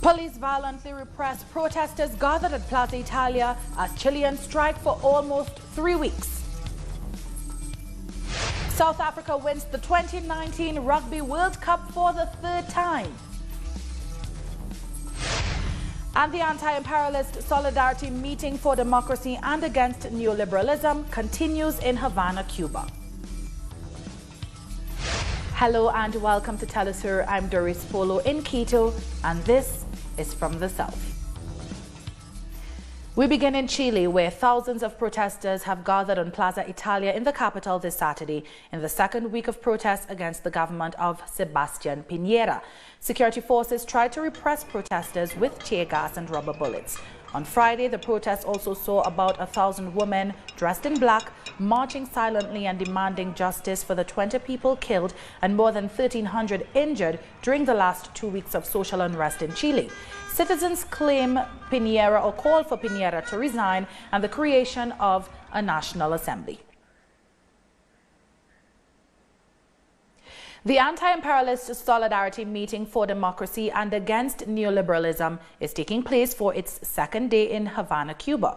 Police violently repress protesters gathered at Plaza Italia as Chileans strike for almost 3 weeks. South Africa wins the 2019 Rugby World Cup for the 3rd time. And the Anti-Imperialist Solidarity Meeting for Democracy and Against Neoliberalism continues in Havana, Cuba. Hello and welcome to TeleSUR. I'm Doris Polo in Quito, and this is From the South. We begin in Chile, where thousands of protesters have gathered on Plaza Italia in the capital this Saturday in the second week of protests against the government of Sebastian Piñera. Security forces tried to repress protesters with tear gas and rubber bullets. On Friday, the protests also saw about 1,000 women dressed in black marching silently and demanding justice for the 20 people killed and more than 1,300 injured during the last 2 weeks of social unrest in Chile. Citizens claim Piñera or call for Piñera to resign and the creation of a national assembly. The Anti-Imperialist Solidarity Meeting for Democracy and Against Neoliberalism is taking place for its second day in Havana, Cuba.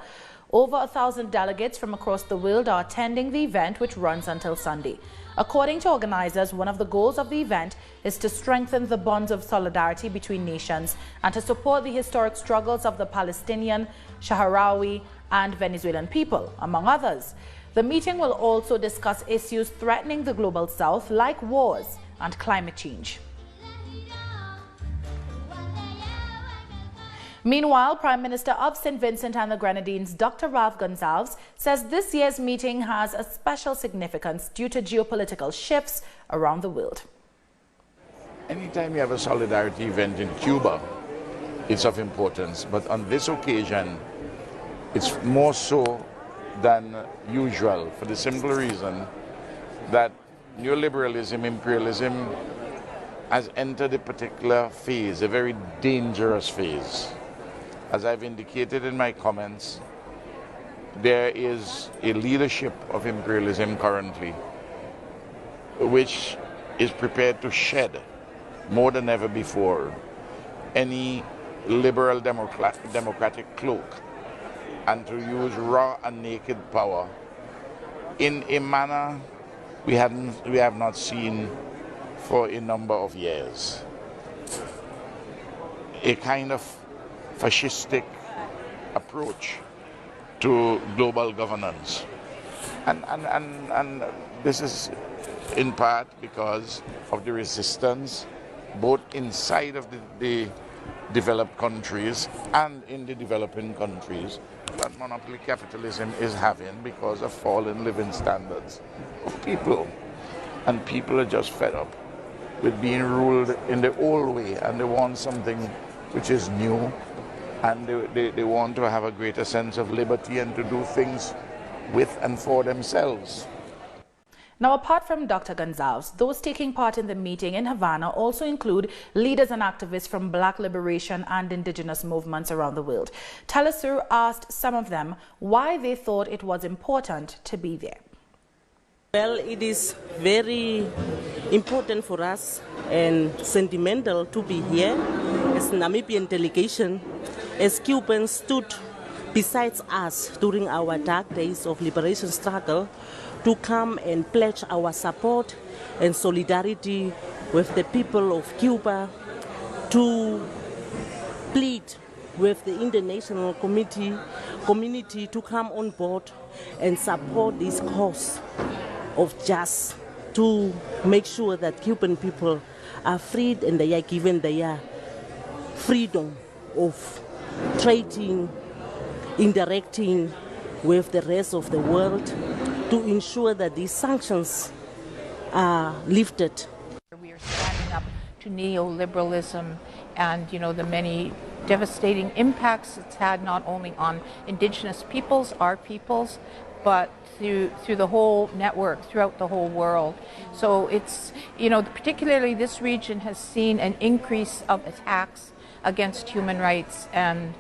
Over 1,000 delegates from across the world are attending the event, which runs until Sunday. According to organizers, one of the goals of the event is to strengthen the bonds of solidarity between nations and to support the historic struggles of the Palestinian, Sahrawi, and Venezuelan people, among others. The meeting will also discuss issues threatening the global south, like wars and climate change. Meanwhile, Prime Minister of St. Vincent and the Grenadines, Dr. Ralph Gonsalves, says this year's meeting has a special significance due to geopolitical shifts around the world. Anytime you have a solidarity event in Cuba, it's of importance. But on this occasion, it's more so than usual, for the simple reason that neoliberalism, imperialism has entered a particular phase, a very dangerous phase. As I've indicated in my comments, there is a leadership of imperialism currently which is prepared to shed more than ever before any liberal democratic cloak and to use raw and naked power in a manner we have not seen for a number of years. A kind of fascistic approach to global governance. And this is in part because of the resistance both inside of the developed countries and in the developing countries that monopoly capitalism is having because of fall in living standards of people. And people are just fed up with being ruled in the old way, and they want something which is new, and they want to have a greater sense of liberty and to do things with and for themselves. Now, apart from Dr. Gonsalves, those taking part in the meeting in Havana also include leaders and activists from Black liberation and indigenous movements around the world. TeleSUR asked some of them why they thought it was important to be there. Well, it is very important for us and sentimental to be here as Namibian delegation, as Cubans stood beside us during our dark days of liberation struggle, to come and pledge our support and solidarity with the people of Cuba, to plead with the international community to come on board and support this cause of justice, to make sure that Cuban people are freed and they are given their freedom of trading, interacting with the rest of the world, to ensure that these sanctions are lifted. We are standing up to neoliberalism and, the many devastating impacts it's had not only on indigenous peoples, our peoples, but through the whole network, throughout the whole world. So it's, particularly this region has seen an increase of attacks against human rights, and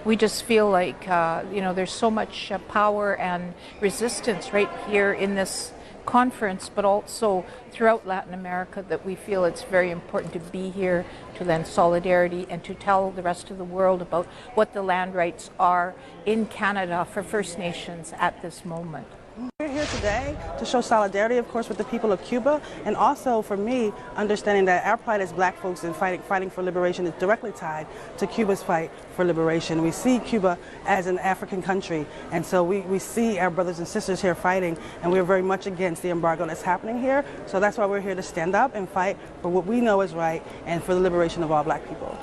we just feel like, there's so much power and resistance right here in this conference, but also throughout Latin America, that we feel it's very important to be here, to lend solidarity, and to tell the rest of the world about what the land rights are in Canada for First Nations at this moment. We're here today to show solidarity, of course, with the people of Cuba, and also, for me, understanding that our plight as black folks in fighting for liberation is directly tied to Cuba's fight for liberation. We see Cuba as an African country, and so we see our brothers and sisters here fighting, and we're very much against the embargo that's happening here. So that's why we're here to stand up and fight for what we know is right and for the liberation of all black people.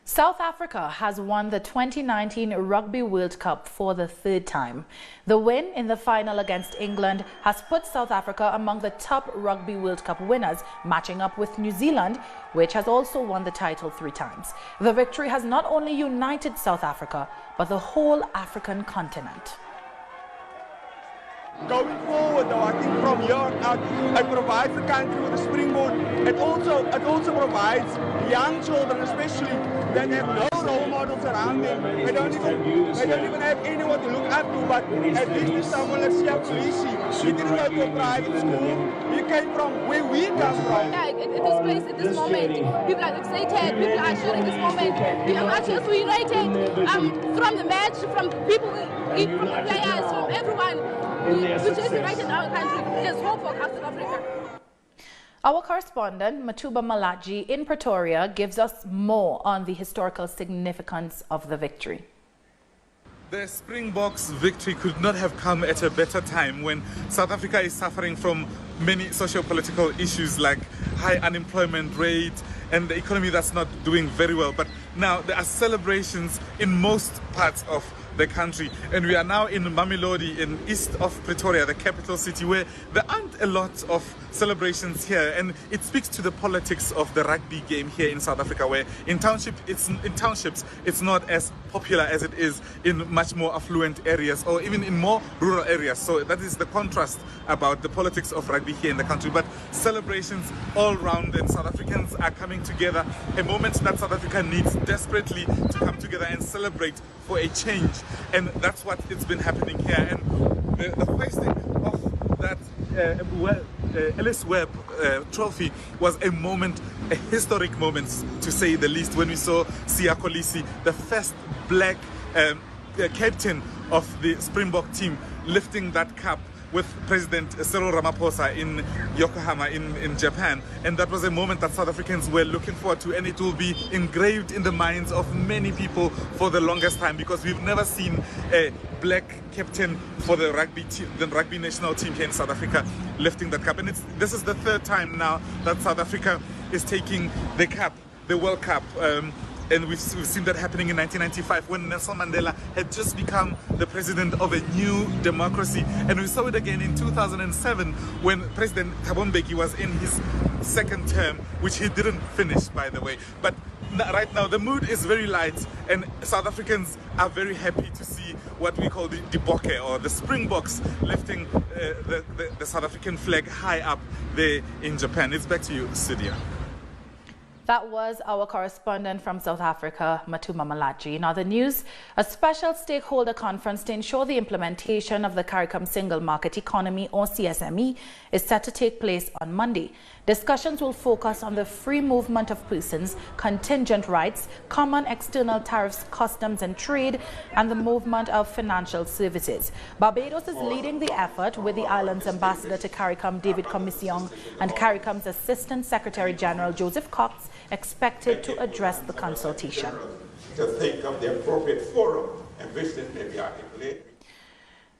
South Africa has won the 2019 Rugby World Cup for the third time. The win in the final against England has put South Africa among the top Rugby World Cup winners, matching up with New Zealand, which has also won the title 3 times. The victory has not only united South Africa, but the whole African continent. Going forward, though, I think from here out, it provides the country with a springboard. It also provides young children, especially, that have no role models around them. They don't even have anyone to look up to. But at least there's someone like Siya Polisi. You didn't go to a private school. You came from where we come from. Yeah, at this place, at this moment, people are excited. People are sharing this moment. We are not just united from the match, from people, from the players, from everyone. We just united our country. There's hope for South Africa. Our correspondent, Matuba Malachi in Pretoria, gives us more on the historical significance of the victory. The Springboks victory could not have come at a better time when South Africa is suffering from many socio-political issues like high unemployment rate and the economy that's not doing very well. But now there are celebrations in most parts of the country, and we are now in Mamelodi, in east of Pretoria, the capital city, where there aren't a lot of celebrations here, and it speaks to the politics of the rugby game here in South Africa, where in townships it's not as popular as it is in much more affluent areas or even in more rural areas. So that is the contrast about the politics of rugby here in the country. But celebrations all round, and South Africans are coming together, a moment that South Africa needs desperately to come together and celebrate for a change. And that's what it's been happening here. And the hoisting of that Ellis Webb trophy was a moment, a historic moment to say the least, when we saw Siya Kolisi, the first black captain of the Springbok team, lifting that cup with President Cyril Ramaphosa in Yokohama in Japan. And that was a moment that South Africans were looking forward to, and it will be engraved in the minds of many people for the longest time, because we've never seen a black captain for the rugby national team here in South Africa lifting that cup. And this is the third time now that South Africa is taking the cup, the World Cup. And we've seen that happening in 1995 when Nelson Mandela had just become the president of a new democracy. And we saw it again in 2007 when President Thabo Mbeki was in his second term, which he didn't finish, by the way. But right now the mood is very light, and South Africans are very happy to see what we call the Bokke, or the Springboks, lifting the South African flag high up there in Japan. It's back to you, studio. That was our correspondent from South Africa, Matuba Malachi. In other news, a special stakeholder conference to ensure the implementation of the CARICOM Single Market Economy, or CSME, is set to take place on Monday. Discussions will focus on the free movement of persons, contingent rights, common external tariffs, customs and trade, and the movement of financial services. Barbados is leading the effort, with the island's ambassador to CARICOM, David Commission, and CARICOM's Assistant Secretary General, Joseph Cox, expected to address the consultation. To think of the appropriate forum in which this may be articulated.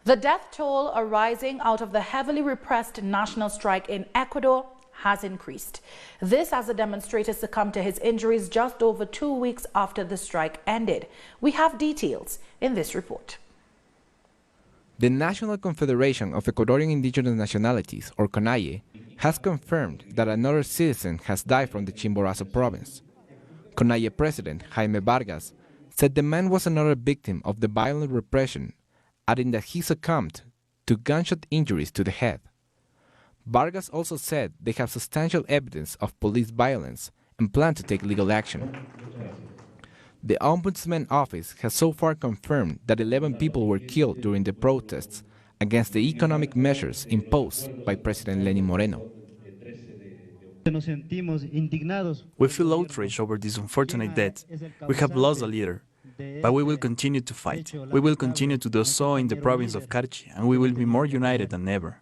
The death toll arising out of the heavily repressed national strike in Ecuador has increased. This as the demonstrator succumbed to his injuries just over 2 weeks after the strike ended. We have details in this report. The National Confederation of Ecuadorian Indigenous Nationalities, or CONAIE, has confirmed that another citizen has died from the Chimborazo province. CONAIE President Jaime Vargas said the man was another victim of the violent repression, adding that he succumbed to gunshot injuries to the head. Vargas also said they have substantial evidence of police violence and plan to take legal action. The Ombudsman Office has so far confirmed that 11 people were killed during the protests against the economic measures imposed by President Lenin Moreno. We feel outraged over this unfortunate death. We have lost a leader, but we will continue to fight. We will continue to do so in the province of Carchi, and we will be more united than ever.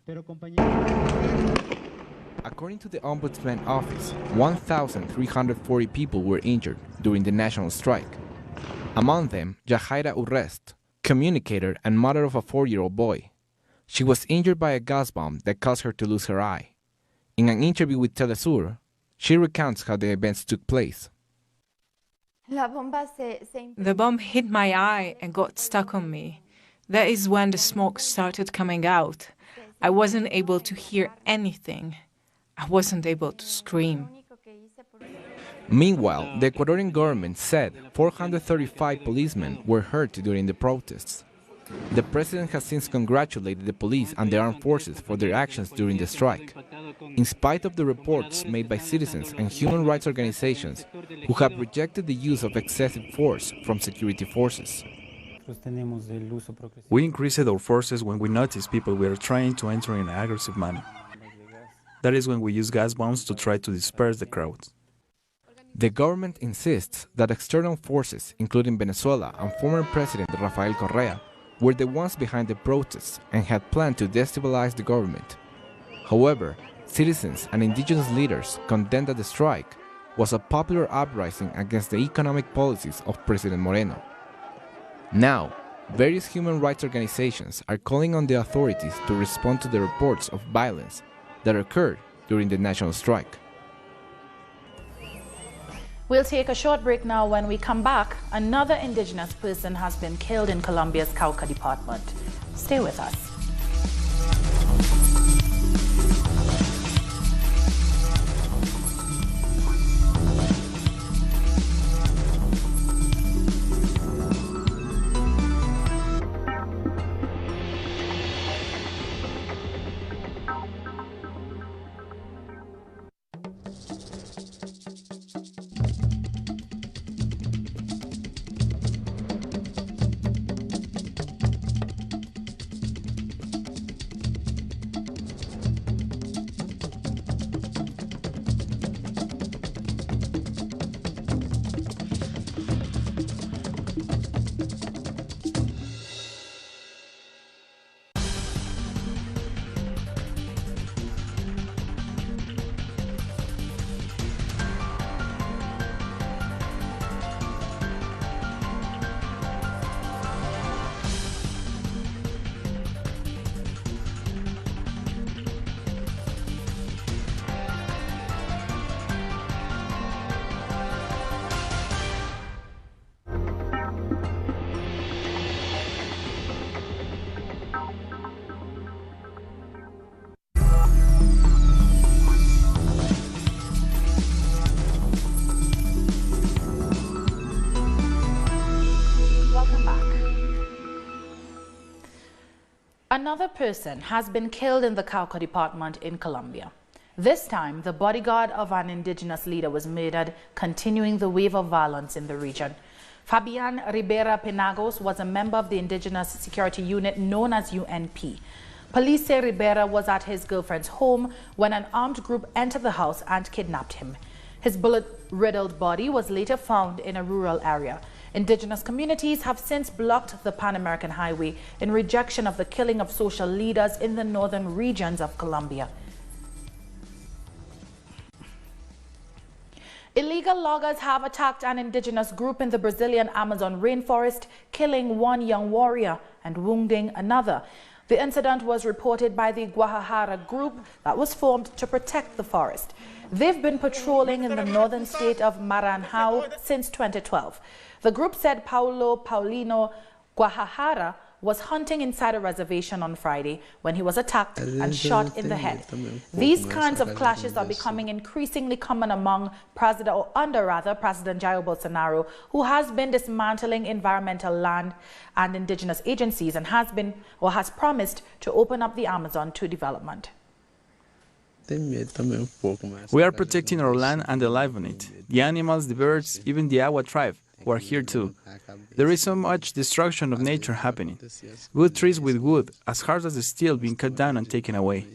According to the Ombudsman Office, 1,340 people were injured during the national strike. Among them, Yajaira Urrest, communicator and mother of a 4-year-old boy. She was injured by a gas bomb that caused her to lose her eye. In an interview with TeleSUR, she recounts how the events took place. The bomb hit my eye and got stuck on me. That is when the smoke started coming out. I wasn't able to hear anything. I wasn't able to scream. Meanwhile, the Ecuadorian government said 435 policemen were hurt during the protests. The president has since congratulated the police and the armed forces for their actions during the strike, in spite of the reports made by citizens and human rights organizations who have rejected the use of excessive force from security forces. We increased our forces when we noticed people were trying to enter in an aggressive manner. That is when we use gas bombs to try to disperse the crowds. The government insists that external forces, including Venezuela and former President Rafael Correa, were the ones behind the protests and had planned to destabilize the government. However, citizens and indigenous leaders condemned that the strike was a popular uprising against the economic policies of President Moreno. Now, various human rights organizations are calling on the authorities to respond to the reports of violence that occurred during the national strike. We'll take a short break now. When we come back, another indigenous person has been killed in Colombia's Cauca department. Stay with us. Another person has been killed in the Cauca department in Colombia. This time, the bodyguard of an indigenous leader was murdered, continuing the wave of violence in the region. Fabian Ribera Penagos was a member of the indigenous security unit known as UNP. Police say Ribera was at his girlfriend's home when an armed group entered the house and kidnapped him. His bullet-riddled body was later found in a rural area. Indigenous communities have since blocked the Pan-American Highway in rejection of the killing of social leaders in the northern regions of Colombia. Illegal loggers have attacked an indigenous group in the Brazilian Amazon rainforest, killing one young warrior and wounding another. The incident was reported by the Guajajara group that was formed to protect the forest. They've been patrolling in the northern state of Maranhão since 2012. The group said Paulo Paulino Guajajara was hunting inside a reservation on Friday when he was attacked and shot in the head. These kinds of clashes are becoming increasingly common among President Jair Bolsonaro, who has been dismantling environmental land and indigenous agencies and has promised to open up the Amazon to development. We are protecting our land and the life on it. The animals, the birds, even the Agua tribe. who are here too. There is so much destruction of nature happening. Wood trees with wood, as hard as the steel, being cut down and taken away.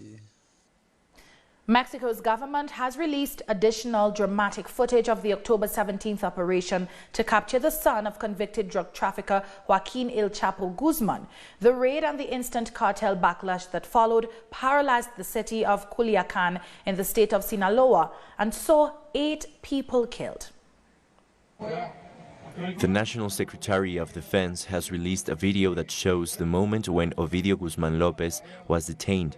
Mexico's government has released additional dramatic footage of the October 17th operation to capture the son of convicted drug trafficker Joaquin El Chapo Guzman. The raid and the instant cartel backlash that followed paralyzed the city of Culiacan in the state of Sinaloa and saw 8 people killed. The National Secretary of Defense has released a video that shows the moment when Ovidio Guzman Lopez was detained.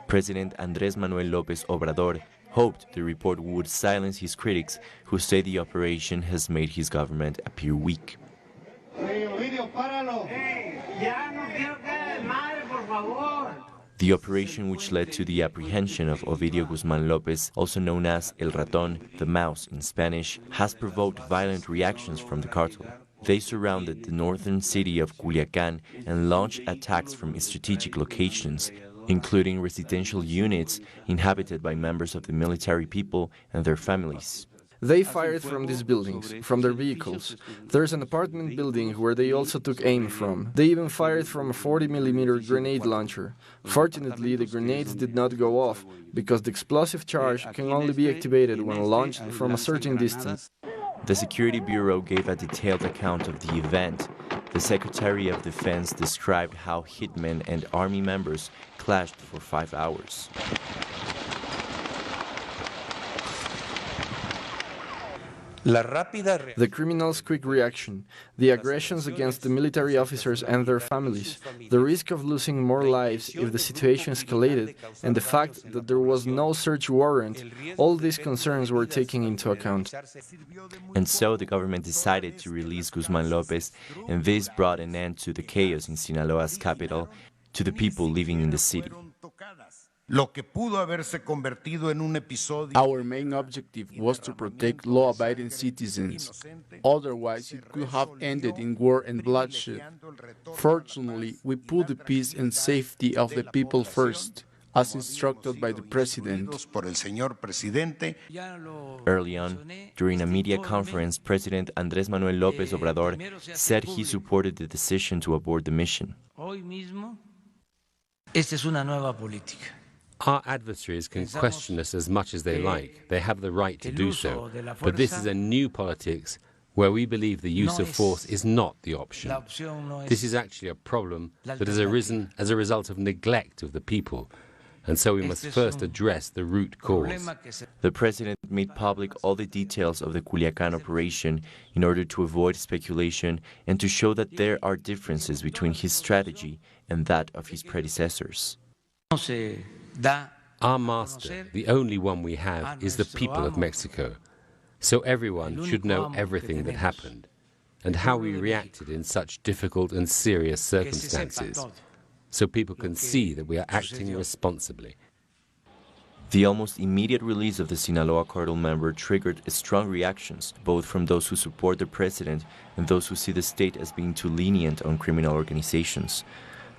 President Andrés Manuel López Obrador hoped the report would silence his critics who say the operation has made his government appear weak. The operation, which led to the apprehension of Ovidio Guzman Lopez, also known as El Ratón, the mouse in Spanish, has provoked violent reactions from the cartel. They surrounded the northern city of Culiacán and launched attacks from strategic locations, including residential units inhabited by members of the military people and their families. They fired from these buildings, from their vehicles. There's an apartment building where they also took aim from. They even fired from a 40mm grenade launcher. Fortunately, the grenades did not go off, because the explosive charge can only be activated when launched from a certain distance. The Security Bureau gave a detailed account of the event. The Secretary of Defense described how hitmen and army members clashed for 5 hours. The criminals' quick reaction, the aggressions against the military officers and their families, the risk of losing more lives if the situation escalated, and the fact that there was no search warrant, all these concerns were taken into account. And so the government decided to release Guzman Lopez, and this brought an end to the chaos in Sinaloa's capital, to the people living in the city. Our main objective was to protect law-abiding citizens. Otherwise, it could have ended in war and bloodshed. Fortunately, we put the peace and safety of the people first, as instructed by the President. Early on, during a media conference, President Andrés Manuel López Obrador said he supported the decision to abort the mission. Our adversaries can question us as much as they like. They have the right to do so. But this is a new politics where we believe the use of force is not the option. This is actually a problem that has arisen as a result of neglect of the people. And so we must first address the root cause. The president made public all the details of the Culiacán operation in order to avoid speculation and to show that there are differences between his strategy and that of his predecessors. Our master, the only one we have, is the people of Mexico. So everyone should know everything that happened and how we reacted in such difficult and serious circumstances, so people can see that we are acting responsibly. The almost immediate release of the Sinaloa cartel member triggered strong reactions, both from those who support the president and those who see the state as being too lenient on criminal organizations.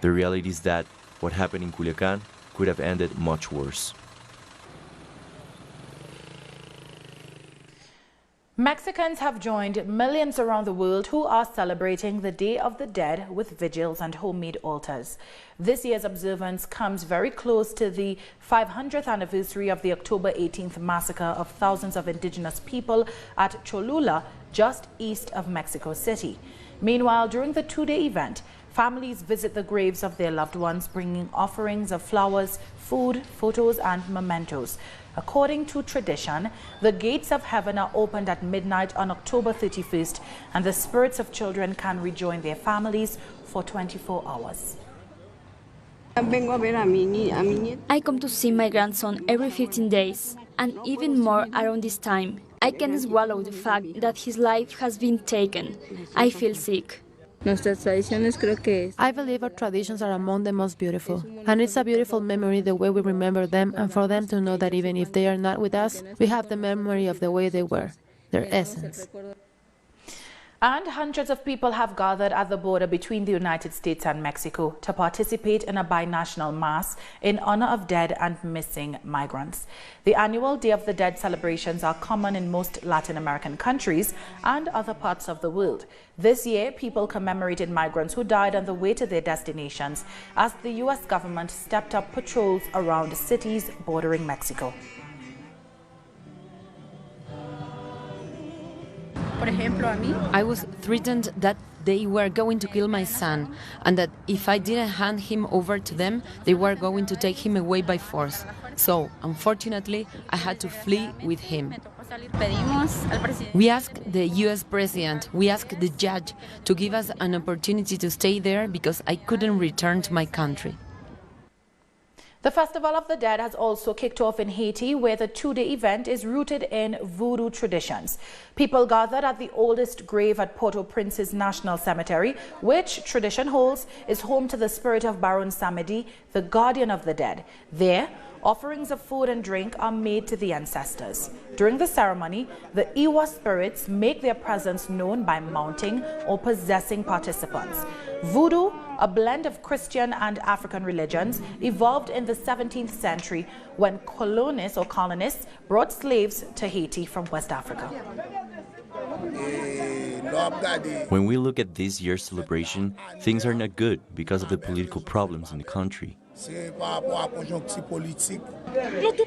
The reality is that what happened in Culiacán could have ended much worse. Mexicans have joined millions around the world who are celebrating the Day of the Dead with vigils and homemade altars. This year's observance comes very close to the 500th anniversary of the October 18th massacre of thousands of indigenous people at Cholula, just east of Mexico City. Meanwhile, during the two-day event, families visit the graves of their loved ones, bringing offerings of flowers, food, photos, and mementos. According to tradition, the gates of heaven are opened at midnight on October 31st, and the spirits of children can rejoin their families for 24 hours. I come to see my grandson every 15 days, and even more around this time. I can't swallow the fact that his life has been taken. I feel sick. I believe our traditions are among the most beautiful, and it's a beautiful memory the way we remember them, and for them to know that even if they are not with us, we have the memory of the way they were, their essence. And hundreds of people have gathered at the border between the United States and Mexico to participate in a binational mass in honor of dead and missing migrants. The annual Day of the Dead celebrations are common in most Latin American countries and other parts of the world. This year, people commemorated migrants who died on the way to their destinations as the U.S. government stepped up patrols around cities bordering Mexico. I was threatened that they were going to kill my son and that if I didn't hand him over to them, they were going to take him away by force. So, unfortunately, I had to flee with him. We asked the US president, we asked the judge to give us an opportunity to stay there because I couldn't return to my country. The Festival of the Dead has also kicked off in Haiti, where the two-day event is rooted in voodoo traditions. People gathered at the oldest grave at Port-au-Prince's National Cemetery, which, tradition holds, is home to the spirit of Baron Samedi, the guardian of the dead. There, offerings of food and drink are made to the ancestors. During the ceremony, the Iwa spirits make their presence known by mounting or possessing participants. Voodoo, a blend of Christian and African religions, evolved in the 17th century when colonists brought slaves to Haiti from West Africa. When we look at this year's celebration, things are not good because of the political problems in the country.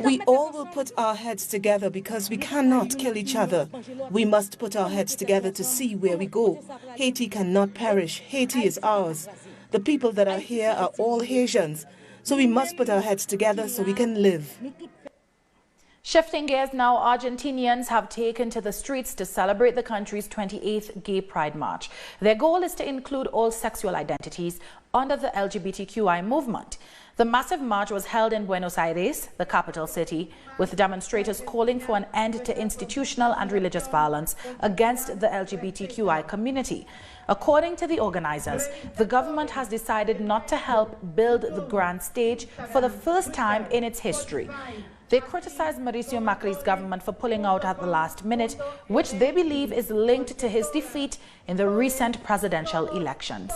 We all will put our heads together because we cannot kill each other. We must put our heads together to see where we go. Haiti cannot perish. Haiti is ours. The people that are here are all Haitians. So we must put our heads together so we can live. Shifting gears now, Argentinians have taken to the streets to celebrate the country's 28th Gay Pride March. Their goal is to include all sexual identities under the LGBTQI movement. The massive march was held in Buenos Aires, the capital city, with demonstrators calling for an end to institutional and religious violence against the LGBTQI community. According to the organizers, the government has decided not to help build the grand stage for the first time in its history. They criticized Mauricio Macri's government for pulling out at the last minute, which they believe is linked to his defeat in the recent presidential elections.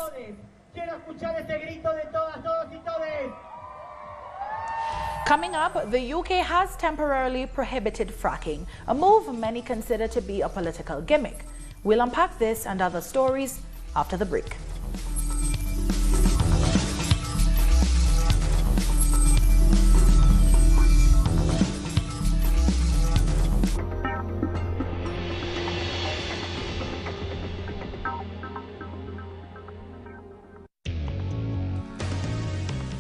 Coming up, the UK has temporarily prohibited fracking, a move many consider to be a political gimmick. We'll unpack this and other stories after the break.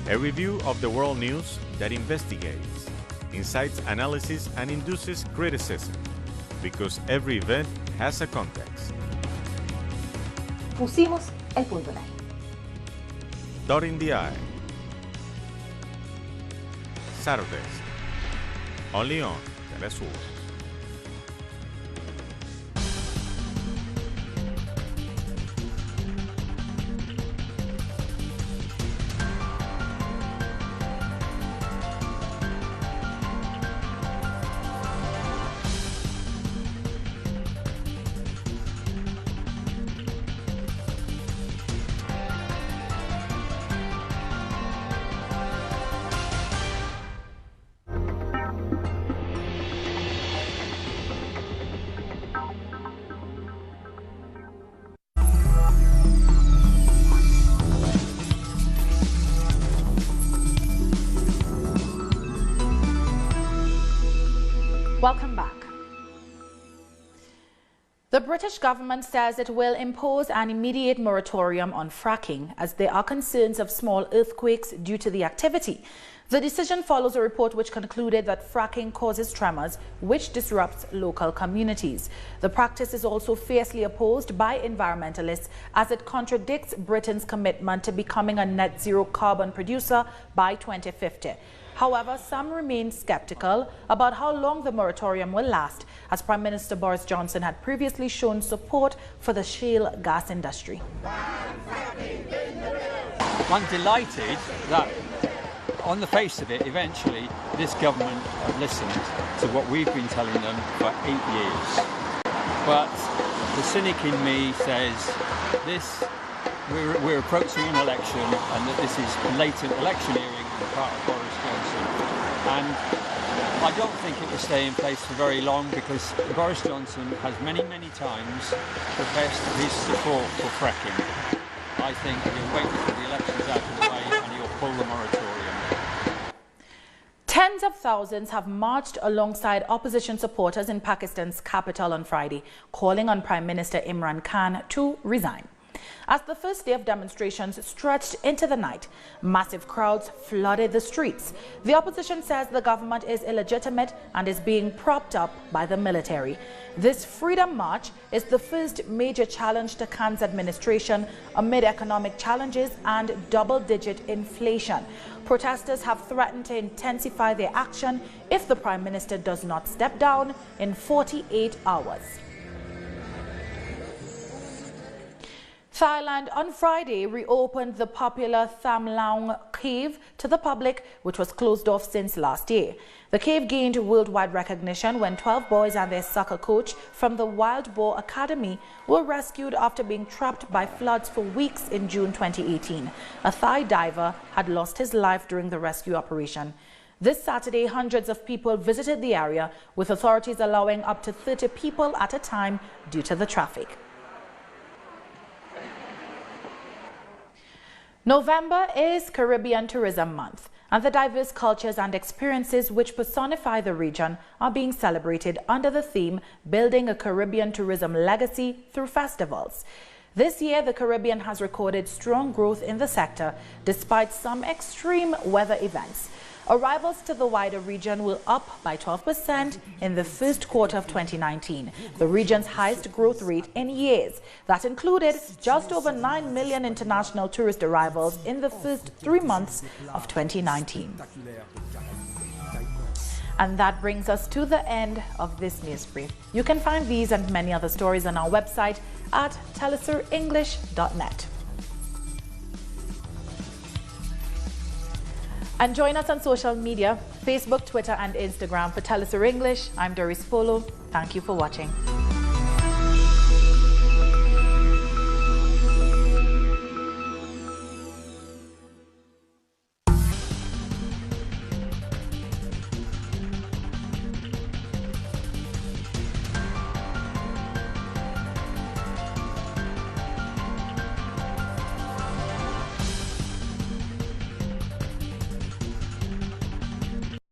A review of the world news that investigates, incites analysis and induces criticism, because every event has a context. Pusimos el punto en la I. Dotting the I. Saturdays, only on TeleSUR. Welcome back. The British government says it will impose an immediate moratorium on fracking as there are concerns of small earthquakes due to the activity. The decision follows a report which concluded that fracking causes tremors, which disrupts local communities. The practice is also fiercely opposed by environmentalists as it contradicts Britain's commitment to becoming a net zero carbon producer by 2050. However, some remain skeptical about how long the moratorium will last, as Prime Minister Boris Johnson had previously shown support for the shale gas industry. I'm delighted that, on the face of it, eventually this government have listened to what we've been telling them for 8 years. But the cynic in me says we're approaching an election and that this is blatant electioneering on the part of Boris Johnson. And I don't think it will stay in place for very long because Boris Johnson has many, many times professed his support for fracking. I think he'll wait until the election's out of the way and he'll pull the moratorium. Tens of thousands have marched alongside opposition supporters in Pakistan's capital on Friday, calling on Prime Minister Imran Khan to resign. As the first day of demonstrations stretched into the night, massive crowds flooded the streets. The opposition says the government is illegitimate and is being propped up by the military. This Freedom March is the first major challenge to Khan's administration amid economic challenges and double-digit inflation. Protesters have threatened to intensify their action if the Prime Minister does not step down in 48 hours. Thailand on Friday reopened the popular Tham Luang cave to the public, which was closed off since last year. The cave gained worldwide recognition when 12 boys and their soccer coach from the Wild Boar Academy were rescued after being trapped by floods for weeks in June 2018. A Thai diver had lost his life during the rescue operation. This Saturday, hundreds of people visited the area, with authorities allowing up to 30 people at a time due to the traffic. November is Caribbean Tourism Month, and the diverse cultures and experiences which personify the region are being celebrated under the theme Building a Caribbean Tourism Legacy through Festivals. This year, the Caribbean has recorded strong growth in the sector despite some extreme weather events. Arrivals to the wider region were up by 12% in the first quarter of 2019, the region's highest growth rate in years. That included just over 9 million international tourist arrivals in the first 3 months of 2019. And that brings us to the end of this news brief. You can find these and many other stories on our website at TeleSUREnglish.net. And join us on social media, Facebook, Twitter and Instagram for TeleSUR English. I'm Doris Polo. Thank you for watching.